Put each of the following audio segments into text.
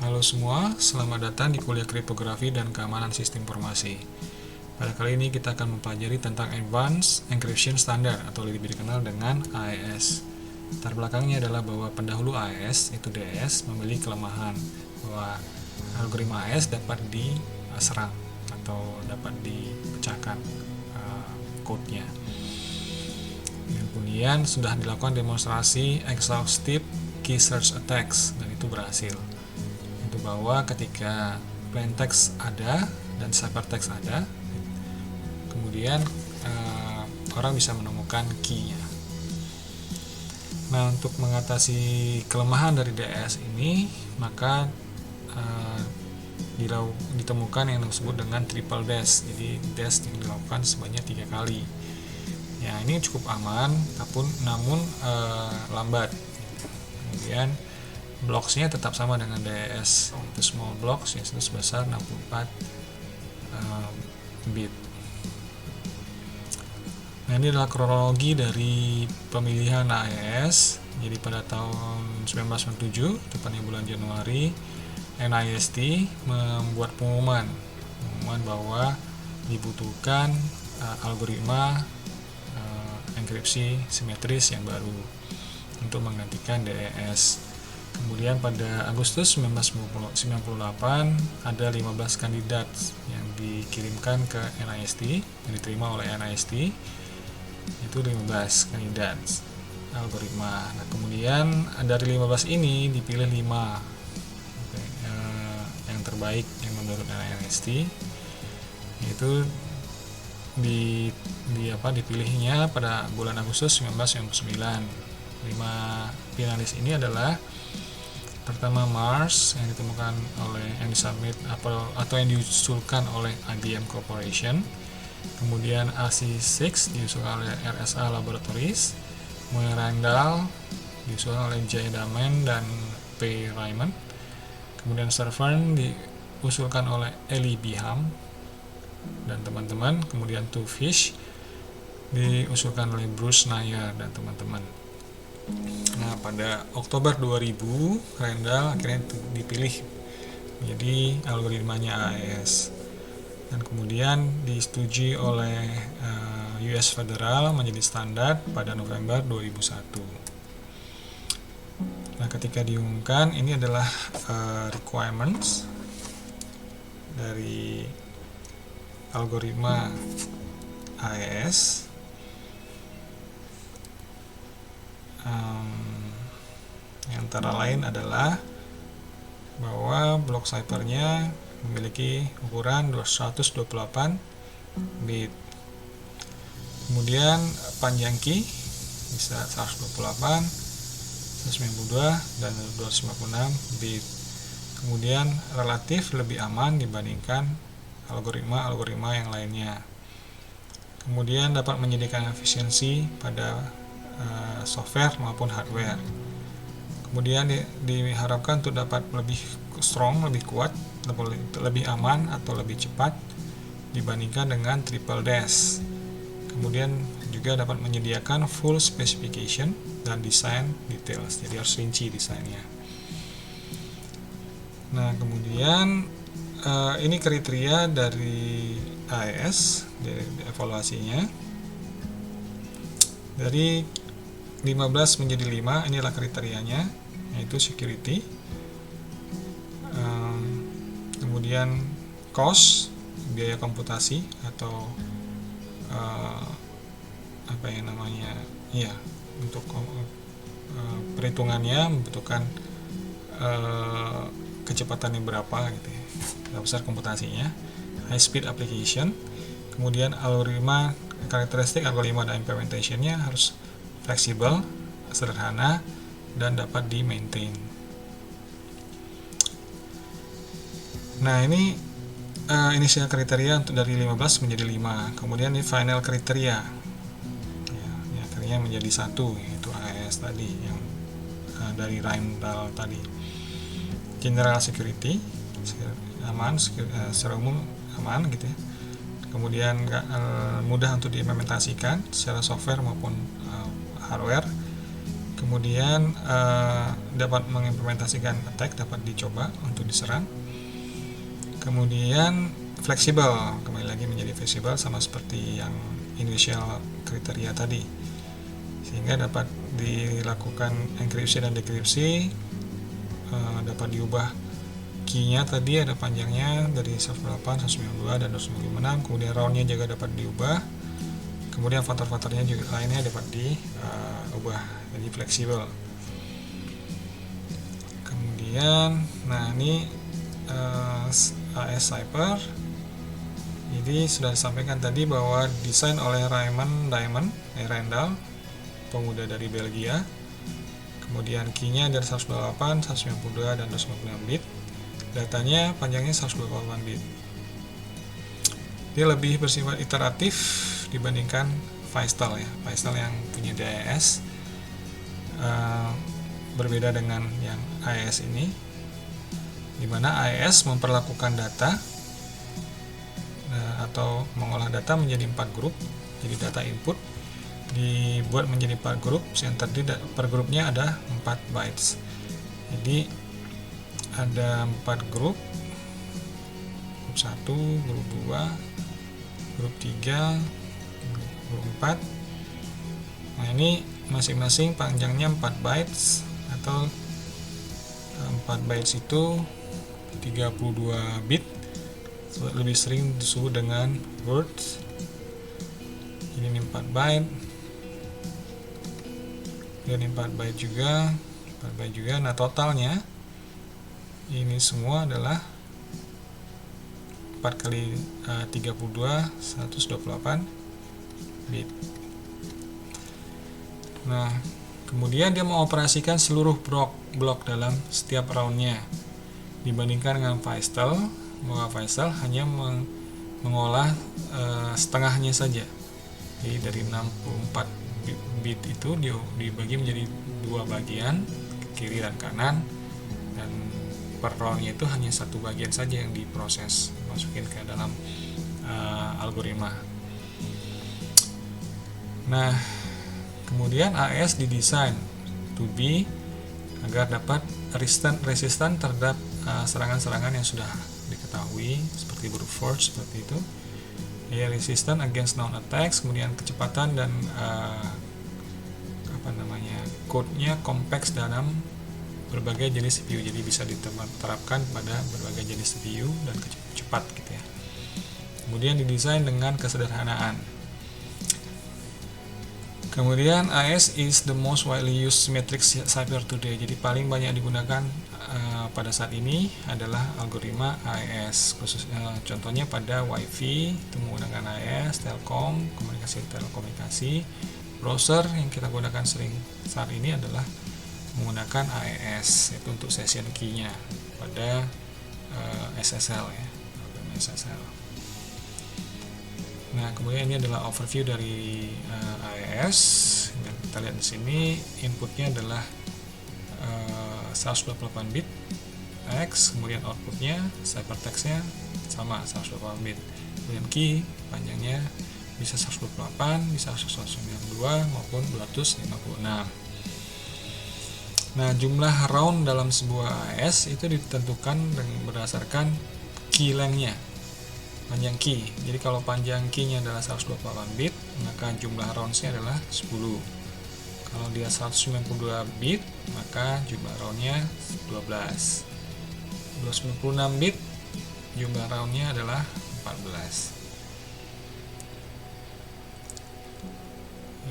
Halo semua, selamat datang di kuliah kriptografi dan keamanan sistem informasi. Pada kali ini kita akan mempelajari tentang Advanced Encryption Standard atau lebih dikenal dengan AES. Latar belakangnya adalah bahwa pendahulu AES, itu DS, memiliki kelemahan bahwa algoritma AES dapat diserang atau dapat dipecahkan code-nya. Dan kemudian sudah dilakukan demonstrasi exhaustive key search attacks dan itu berhasil. Itu bahwa ketika plain text ada dan ciphertext ada, kemudian orang bisa menemukan key-nya. Nah, untuk mengatasi kelemahan dari DS ini, maka ditemukan yang disebut dengan triple dash. Jadi dash yang dilakukan sebanyak 3 kali. Ya, ini cukup aman, namun lambat. Kemudian blocksnya tetap sama dengan DS, itu small blocks yang sebesar 64 bit. Nah, ini adalah kronologi dari pemilihan AES. Jadi pada tahun 1997, tepatnya bulan Januari, NIST membuat pengumuman bahwa dibutuhkan algoritma enkripsi simetris yang baru untuk menggantikan DES. Kemudian pada Agustus 1998 ada 15 kandidat yang dikirimkan ke NIST, yang diterima oleh NIST. Itu 15 kandidat algoritma. Nah, kemudian dari 15 ini dipilih 5 yang terbaik yang menurut NIST, yaitu dipilihnya pada bulan Agustus 1999. 5 finalis ini adalah pertama Mars yang ditemukan yang disubmit atau yang diusulkan oleh IBM Corporation, kemudian AC6 diusulkan oleh RSA Laboratories, kemudian Randall diusulkan oleh J. Damen dan P. Raymond, kemudian Severn diusulkan oleh Eli Biham dan teman-teman, kemudian Twofish diusulkan oleh Bruce Nair dan teman-teman. Nah, pada Oktober 2000 Randall akhirnya dipilih menjadi algoritmanya AES dan kemudian disetujui oleh US Federal menjadi standar pada November 2001. Nah, ketika diumumkan, ini adalah requirements dari algoritma AES. Antara lain adalah bahwa blok ciphernya memiliki ukuran 228 bit. Kemudian panjang key bisa 128, 192 dan 256 bit. Kemudian relatif lebih aman dibandingkan algoritma yang lainnya. Kemudian dapat menyediakan efisiensi pada software maupun hardware. Kemudian diharapkan untuk dapat lebih strong, lebih kuat, lebih aman atau lebih cepat dibandingkan dengan triple dash. Kemudian juga dapat menyediakan full specification dan design details. Jadi harus rinci desainnya. Nah, kemudian ini kriteria dari AES, dari evaluasinya. Dari 15 menjadi 5, inilah kriterianya, yaitu security, kemudian cost, biaya komputasi atau untuk perhitungannya membutuhkan kecepatannya berapa gitu ya, berapa besar komputasinya, high speed application, kemudian karakteristik algoritma dan implementationnya harus fleksibel, sederhana, dan dapat di-maintain. Nah, ini inisial kriteria untuk dari 15 menjadi 5. Kemudian ini final kriteria. Ya, akhirnya menjadi 1, yaitu AES tadi yang dari Randall tadi. General security, aman, secara umum aman gitu ya. Kemudian mudah untuk diimplementasikan secara software maupun hardware. Kemudian dapat mengimplementasikan attack, dapat dicoba untuk diserang. Kemudian fleksibel, kembali lagi menjadi fleksibel sama seperti yang initial kriteria tadi, sehingga dapat dilakukan enkripsi dan dekripsi, dapat diubah key-nya tadi ada panjangnya dari 128, 192 dan 256. Kemudian round-nya juga dapat diubah. Kemudian faktor-faktornya juga lainnya dapat diubah, jadi fleksibel. Kemudian, nah ini AES Cypher. Jadi sudah disampaikan tadi bahwa desain oleh Raymond Randall, pemuda dari Belgia. Kemudian key-nya dari 128, 192 dan 256 bit. Datanya panjangnya 128 bit. Dia lebih bersifat iteratif dibandingkan Feistel ya. Feistel yang punya DAS berbeda dengan yang AES ini, di mana AES memperlakukan data atau mengolah data menjadi 4 grup. Jadi data input dibuat menjadi 4 grup, yang terdiri per grupnya ada 4 bytes. Jadi ada 4 grup 1, grup 2, grup 3, grup 4. Nah ini masing-masing panjangnya 4 bytes, atau 4 bytes itu 32 bit, lebih sering disebut dengan words. Ini 4 byte, dan 4 byte juga, 4 byte juga. Nah totalnya ini semua adalah 4 kali 32, 128 bit. Nah, kemudian dia mengoperasikan seluruh blok dalam setiap roundnya. Dibandingkan dengan Feistel, bahwa Feistel hanya mengolah setengahnya saja. Jadi dari 64 bit itu dibagi menjadi 2 bagian, kiri dan kanan, dan per roundnya itu hanya 1 bagian saja yang diproses, masukin ke dalam algoritma. Nah, kemudian AES didesain to be agar dapat resisten terhadap serangan-serangan yang sudah diketahui seperti brute force seperti itu. Ya, resistant against known attacks, kemudian kecepatan dan code-nya kompleks dalam berbagai jenis CPU, jadi bisa diterapkan pada berbagai jenis CPU dan cepat gitu ya. Kemudian didesain dengan kesederhanaan. Kemudian AES is the most widely used symmetric cipher today. Jadi paling banyak digunakan pada saat ini adalah algoritma AES. Contohnya pada WiFi itu menggunakan AES, Telkom, telekomunikasi, browser yang kita gunakan sering saat ini adalah menggunakan AES, itu untuk session key-nya pada SSL ya, SSL. Nah, kemudian ini adalah overview dari AES. Dan kita lihat di sini inputnya adalah 128 bit X, kemudian outputnya ciphertextnya sama 128 bit. Kemudian key panjangnya bisa 128, bisa 192 maupun 256. Nah, jumlah round dalam sebuah AES itu ditentukan berdasarkan key length-nya, panjang key. Jadi kalau panjang key-nya adalah 128 bit, maka jumlah rounds-nya adalah 10. Kalau dia 192 bit, maka jumlah round-nya 12. 296 bit, jumlah round-nya adalah 14.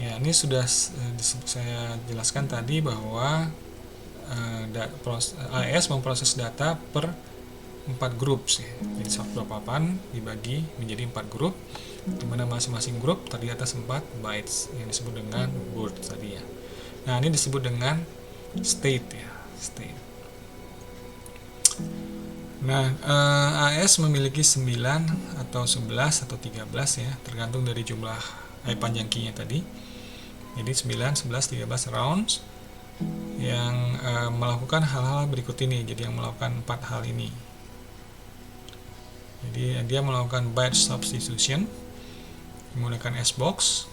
Ya, ini sudah saya jelaskan tadi bahwa AES memproses data per 4 grup ya. Jadi 128 dibagi menjadi 4 grup, di mana masing-masing grup tadi atas 4 bytes yang disebut dengan word tadi ya. Nah, ini disebut dengan state ya, state. Nah, AES memiliki 9 atau 11 atau 13 ya, tergantung dari jumlah panjang key-nya tadi. Jadi 9, 11, 13 rounds yang melakukan hal-hal berikut ini. Jadi yang melakukan 4 hal ini. Jadi dia melakukan byte substitution menggunakan SBox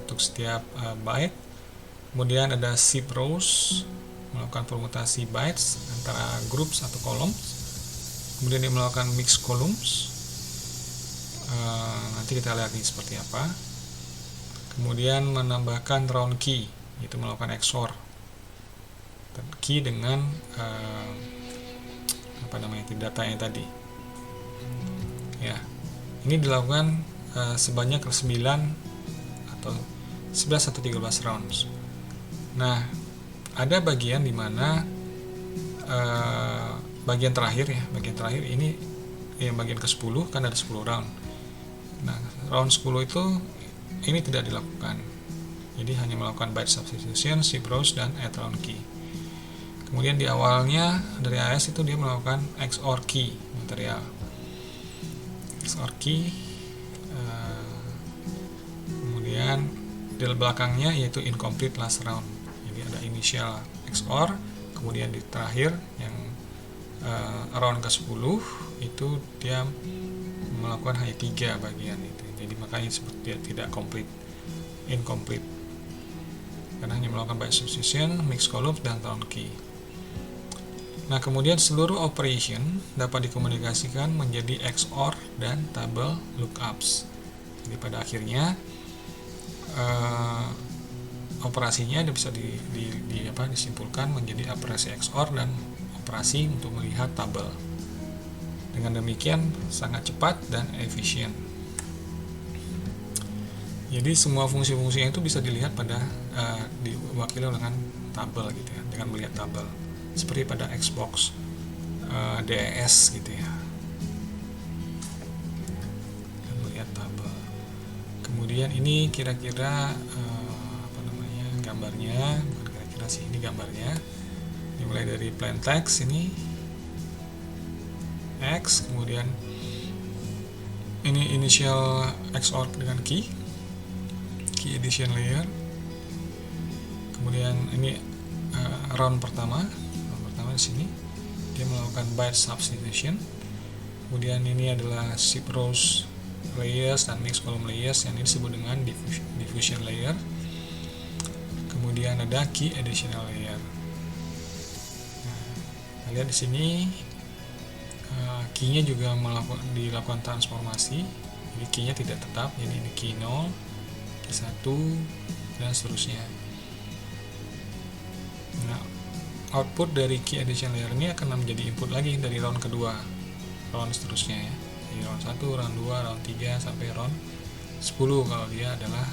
untuk setiap byte. Kemudian ada zip rows, melakukan permutasi bytes antara groups atau columns. Kemudian dia melakukan mix columns. Nanti kita lihat ini seperti apa. Kemudian menambahkan round key, itu melakukan XOR key dengan datanya tadi. Ya, ini dilakukan sebanyak 9 atau 11 atau 13 rounds. Nah, ada bagian di mana bagian terakhir ini yang bagian ke-10 kan ada 10 round. Nah, round 10 itu ini tidak dilakukan. Jadi hanya melakukan byte substitution, zip rows, dan add round key. Kemudian di awalnya dari AES itu dia melakukan XOR key material. XOR key. Kemudian di belakangnya yaitu incomplete last round. Jadi ada initial XOR, kemudian di terakhir yang round ke-10 itu dia melakukan hanya 3 bagian itu. Jadi makanya disebut dia tidak incomplete. Karena hanya melakukan byte substitution, mix columns, dan round key. Nah, kemudian seluruh operation dapat dikomunikasikan menjadi XOR dan table lookups. Jadi pada akhirnya operasinya bisa disimpulkan menjadi operasi XOR dan operasi untuk melihat tabel. Dengan demikian sangat cepat dan efisien. Jadi semua fungsi-fungsinya itu bisa dilihat pada diwakili dengan tabel gitu ya, dengan melihat tabel. Seperti pada Xbox DES gitu ya. Dan melihat tabel. Kemudian ini kira-kira gambarnya, bukan kira-kira sih, ini gambarnya. Ini mulai dari plain text ini X, kemudian ini initial XOR dengan key addition layer. Kemudian ini round pertama di sini dia melakukan byte substitution. Kemudian ini adalah zip rows layers dan mix column layers yang ini disebut dengan diffusion layer. Kemudian ada key additional layer. Nah, kita lihat di sini key-nya juga dilakukan transformasi. Jadi key-nya tidak tetap, jadi ini key 0, key 1, dan seterusnya. Nah, output dari key addition layer ini akan menjadi input lagi dari round kedua, round seterusnya ya. Jadi round 1, round 2, round 3 sampai round 10 kalau dia adalah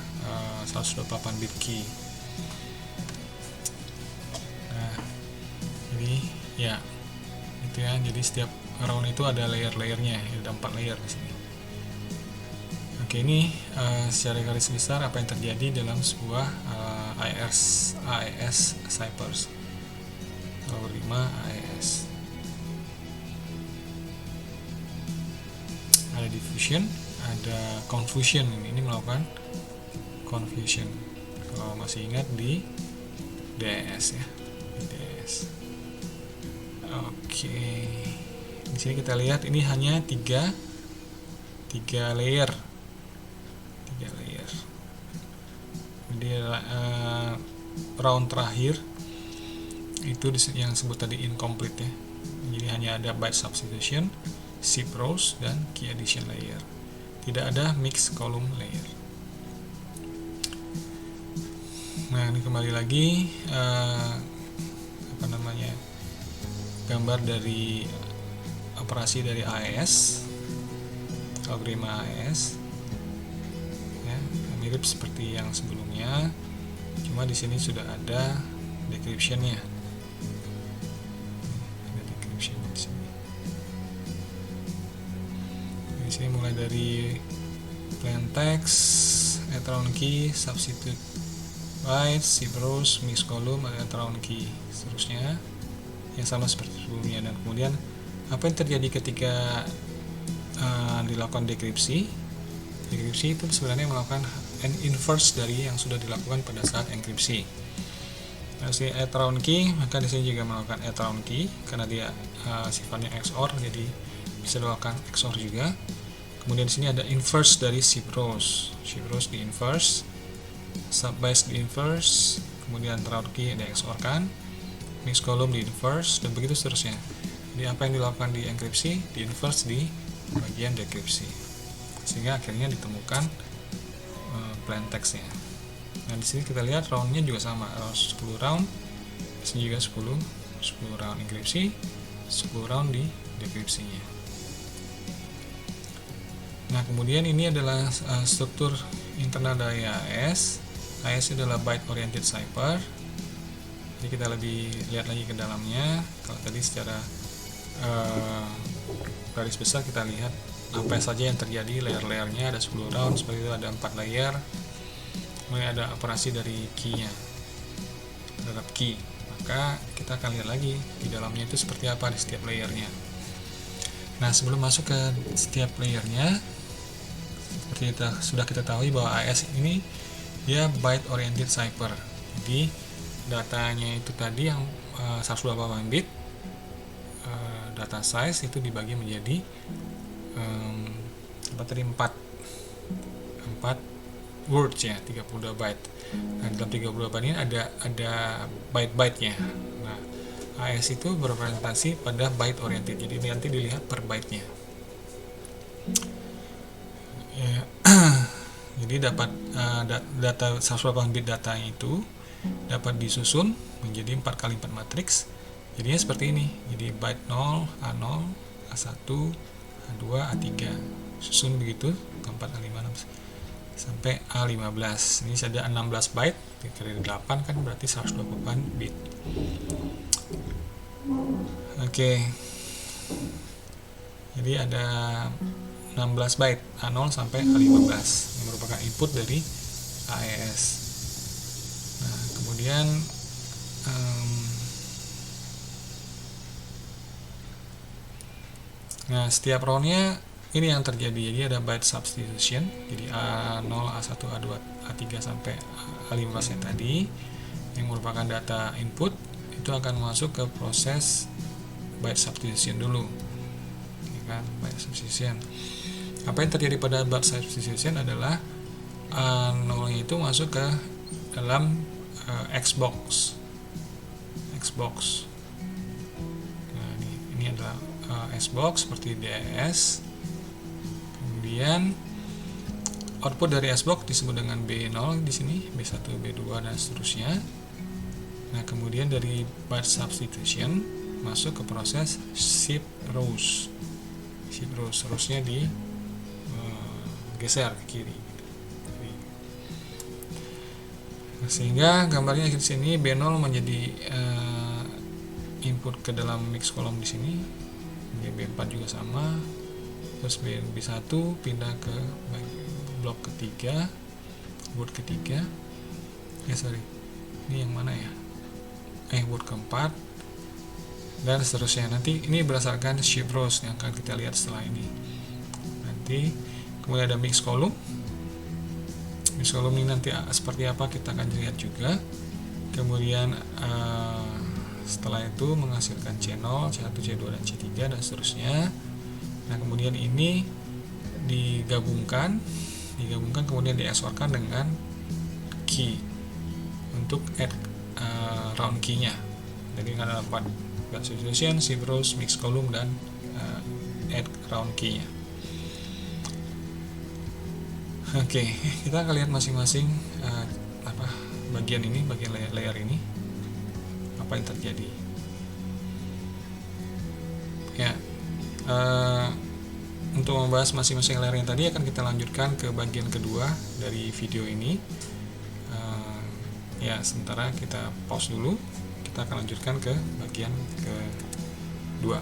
128 bit key. Nah, jadi ya itu ya. Jadi setiap round itu ada layer-layernya, ada 4 layer di sini. Oke, ini secara garis besar apa yang terjadi dalam sebuah AES ciphers. Algoritma AES. Ada diffusion, ada confusion. Ini melakukan confusion. Kalau masih ingat di DES ya, di DES. Oke. Di sini kita lihat ini hanya 3 layer. 3 layer. Jadi round terakhir itu yang disebut tadi incomplete ya. Jadi hanya ada byte substitution, zip rows, dan key addition layer. Tidak ada mix column layer. Nah, ini kembali lagi gambar dari operasi dari AES, algoritma AES. Ya, mirip seperti yang sebelumnya. Cuma di sini sudah ada decryption-nya. Di sini mulai dari plain text, add round key, substitute bytes, zip rows, mix column, add round key, seterusnya yang sama seperti sebelumnya. Dan kemudian apa yang terjadi ketika dilakukan dekripsi itu sebenarnya melakukan inverse dari yang sudah dilakukan pada saat enkripsi. Nah, si add round key, maka di sini juga melakukan add round key karena dia sifatnya XOR, jadi bisa dilakukan XOR juga. Kemudian di sini ada inverse dari zip rows di inverse, sub bytes di inverse, kemudian round key di XOR kan, mix column di inverse, dan begitu seterusnya. Jadi apa yang dilakukan di enkripsi di inverse di bagian dekripsi, sehingga akhirnya ditemukan plain textnya. Nah di sini kita lihat roundnya juga sama, 10 round, di sini juga 10 round enkripsi, 10 round di dekripsinya. Nah kemudian ini adalah struktur internal dari AES. AES adalah byte oriented cipher. Jadi kita lebih lihat lagi ke dalamnya. Kalau tadi secara garis besar kita lihat apa saja yang terjadi, layer-layernya ada 10 round, seperti itu ada 4 layer. Kemudian ada operasi dari key-nya terhadap key. Maka kita akan lihat lagi di dalamnya itu seperti apa di setiap layernya. Nah sebelum masuk ke setiap layernya, seperti sudah kita tahu bahwa AES ini dia byte oriented cipher. Jadi datanya itu tadi yang 128 bit, data size itu dibagi menjadi 4 words ya, 32 byte. Nah, dalam 32 byte ini ada byte-byte-nya. Nah, AES itu berorientasi pada byte oriented. Jadi nanti dilihat per byte-nya. Ya. Jadi dapat data 128 bit data itu dapat disusun menjadi 4 kali 4 matriks. Jadinya seperti ini. Jadi byte 0, A0, A1, A2, A3. Susun begitu 4, 5, 6 sampai A15. Ini ada 16 byte dikali 8 kan berarti 128 bit. Oke. Jadi ada 16 byte A0 sampai A15 yang merupakan input dari AES. Nah, kemudian setiap roundnya ini yang terjadi. Jadi ada byte substitution. Jadi A0, A1, A2, A3 sampai A15 nya tadi yang merupakan data input itu akan masuk ke proses byte substitution dulu. Ya kan, byte substitution. Apa yang terjadi pada byte substitution adalah A0 itu masuk ke dalam Xbox. Nah, ini adalah Xbox seperti DES. Kemudian output dari Xbox disebut dengan B0 di sini, B1, B2 dan seterusnya. Nah, kemudian dari byte substitution masuk ke proses shift rows. Rowsnya di geser ke kiri. Sehingga gambarnya di sini B0 menjadi input ke dalam mix column di sini. B4 juga sama. Terus B1 pindah ke blok ketiga, word ketiga. Ini yang mana ya? Word keempat dan seterusnya. Nanti ini berdasarkan shift rows yang akan kita lihat setelah ini. Nanti kemudian ada mix column. Mix column ini nanti seperti apa kita akan lihat juga. Kemudian setelah itu menghasilkan C0, C1, C2 dan C3 dan seterusnya. Nah, kemudian ini digabungkan kemudian di-XOR-kan dengan key untuk add round key-nya. Jadi ada 4 byte substitution, shift rows, mix column dan add round key-nya. Oke, kita akan lihat masing-masing bagian layer ini apa yang terjadi. Ya. Untuk membahas masing-masing layer yang tadi akan kita lanjutkan ke bagian kedua dari video ini. Sementara kita pause dulu, kita akan lanjutkan ke bagian kedua.